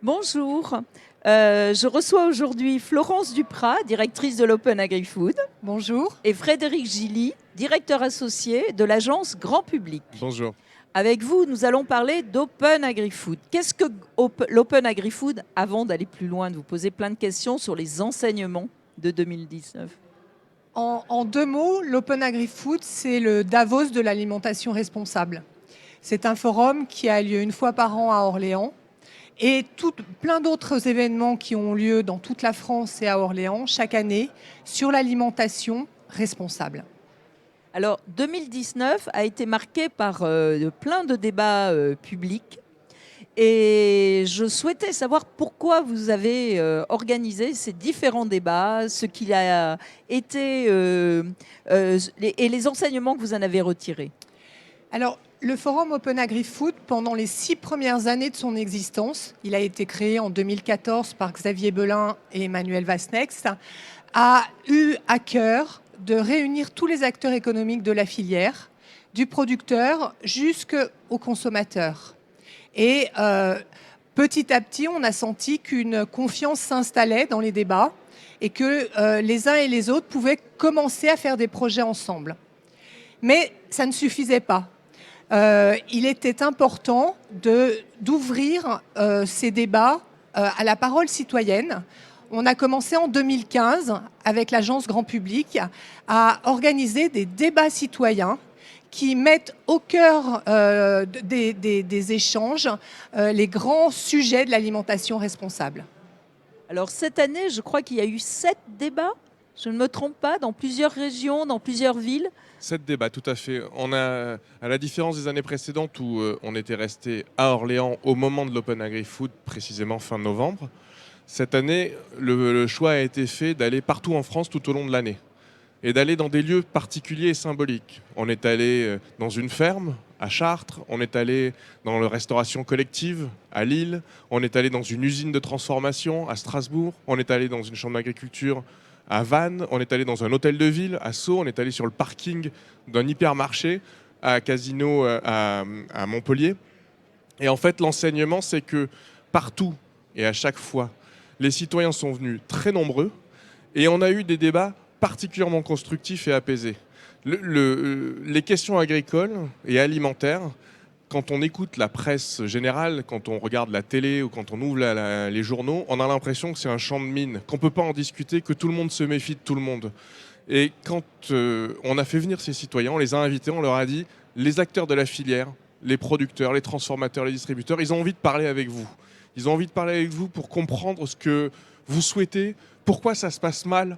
Bonjour, je reçois aujourd'hui Florence Duprat, directrice de l'Open Agri-Food, Bonjour. et Frédéric Gilly, directeur associé de l'agence Grand Public. Bonjour. Avec vous, nous allons parler d'Open Agri-Food. Qu'est-ce que l'Open Agri-Food? Avant d'aller plus loin, de vous poser plein de questions sur les enseignements de 2019. En deux mots, l'Open Agri-Food, c'est le Davos de l'alimentation responsable. C'est un forum qui a lieu une fois par an à Orléans et plein d'autres événements qui ont lieu dans toute la France et à Orléans chaque année sur l'alimentation responsable. Alors, 2019 a été marqué par plein de débats publics. Et je souhaitais savoir pourquoi vous avez organisé ces différents débats, ce qu'il a été et les enseignements que vous en avez retirés. Alors, le forum Open Agri-Food, pendant les 6 premières années de son existence, il a été créé en 2014 par Xavier Belin et Emmanuel Vasnex, a eu à cœur de réunir tous les acteurs économiques de la filière, du producteur jusqu'au consommateur. Et petit à petit, on a senti qu'une confiance s'installait dans les débats et que les uns et les autres pouvaient commencer à faire des projets ensemble. Mais ça ne suffisait pas. Il était important d'ouvrir ces débats à la parole citoyenne. On a commencé en 2015 avec l'agence Grand Public à organiser des débats citoyens qui mettent au cœur des échanges les grands sujets de l'alimentation responsable. Alors cette année, je crois qu'il y a eu 7 débats, je ne me trompe pas, dans plusieurs régions, dans plusieurs villes. 7 débats, tout à fait. On a, à la différence des années précédentes où on était resté à Orléans au moment de l'Open Agri-Food, précisément fin novembre, cette année, le choix a été fait d'aller partout en France tout au long de l'année et d'aller dans des lieux particuliers et symboliques. On est allé dans une ferme à Chartres, on est allé dans la restauration collective à Lille, on est allé dans une usine de transformation à Strasbourg, on est allé dans une chambre d'agriculture à Vannes, on est allé dans un hôtel de ville à Sceaux, on est allé sur le parking d'un hypermarché à Casino à Montpellier. Et en fait, l'enseignement, c'est que partout et à chaque fois, les citoyens sont venus très nombreux et on a eu des débats particulièrement constructifs et apaisés. Les questions agricoles et alimentaires, quand on écoute la presse générale, quand on regarde la télé ou quand on ouvre les journaux, on a l'impression que c'est un champ de mine, qu'on ne peut pas en discuter, que tout le monde se méfie de tout le monde. Et quand on a fait venir ces citoyens, on les a invités, on leur a dit, les acteurs de la filière, les producteurs, les transformateurs, les distributeurs, ils ont envie de parler avec vous. Ils ont envie de parler avec vous pour comprendre ce que vous souhaitez, pourquoi ça se passe mal.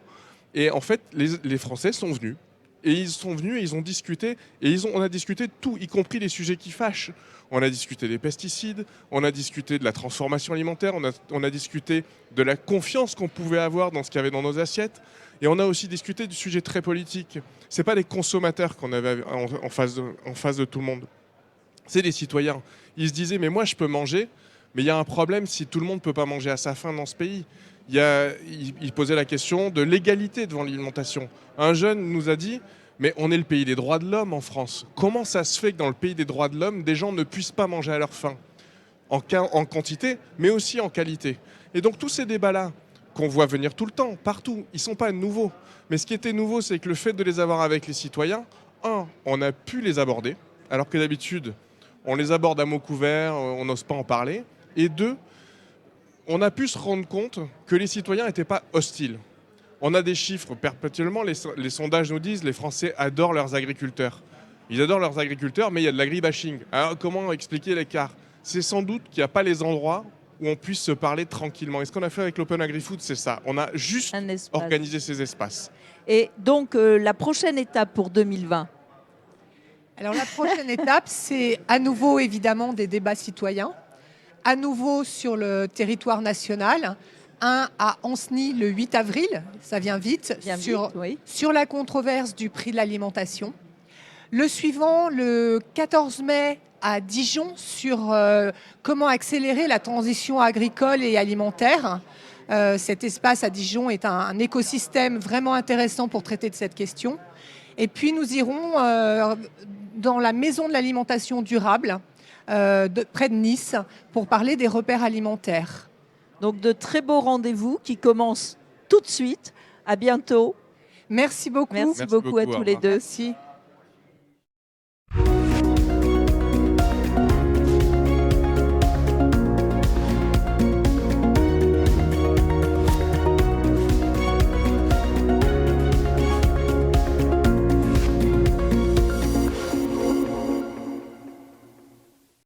Et en fait, les Français sont venus. Et ils sont venus et ils ont discuté. Et on a discuté de tout, y compris les sujets qui fâchent. On a discuté des pesticides, on a discuté de la transformation alimentaire, on a discuté de la confiance qu'on pouvait avoir dans ce qu'il y avait dans nos assiettes. Et on a aussi discuté du sujet très politique. Ce n'est pas les consommateurs qu'on avait en face de tout le monde. C'est les citoyens. Ils se disaient, mais moi je peux manger, mais il y a un problème si tout le monde ne peut pas manger à sa faim dans ce pays. Il posait la question de l'égalité devant l'alimentation. Un jeune nous a dit, mais on est le pays des droits de l'homme en France. Comment ça se fait que dans le pays des droits de l'homme, des gens ne puissent pas manger à leur faim en quantité, mais aussi en qualité? Et donc tous ces débats-là, qu'on voit venir tout le temps, partout, ils ne sont pas nouveaux. Mais ce qui était nouveau, c'est que le fait de les avoir avec les citoyens, on a pu les aborder, alors que d'habitude, on les aborde à mots couverts, on n'ose pas en parler. Et deux, on a pu se rendre compte que les citoyens n'étaient pas hostiles. On a des chiffres perpétuellement, les sondages nous disent les Français adorent leurs agriculteurs. Ils adorent leurs agriculteurs, mais il y a de l'agribashing. Alors comment expliquer l'écart? C'est sans doute qu'il n'y a pas les endroits où on puisse se parler tranquillement. Et ce qu'on a fait avec l'Open Agri-Food, c'est ça. On a juste organisé ces espaces. Et donc la prochaine étape pour 2020? Alors la prochaine étape, c'est à nouveau évidemment des débats citoyens, à nouveau sur le national, un à Ancenis le 8 avril, ça vient vite, sur la controverse du prix de l'alimentation. Le suivant, le 14 mai à Dijon, sur comment accélérer la transition agricole et alimentaire. Cet espace à Dijon est un écosystème vraiment intéressant pour traiter de cette question. Et puis nous irons dans la maison de l'alimentation durable, près de Nice, pour parler des repères alimentaires. Donc de très beaux rendez-vous qui commencent tout de suite. À bientôt. Merci beaucoup. Merci beaucoup à tous les deux. Merci.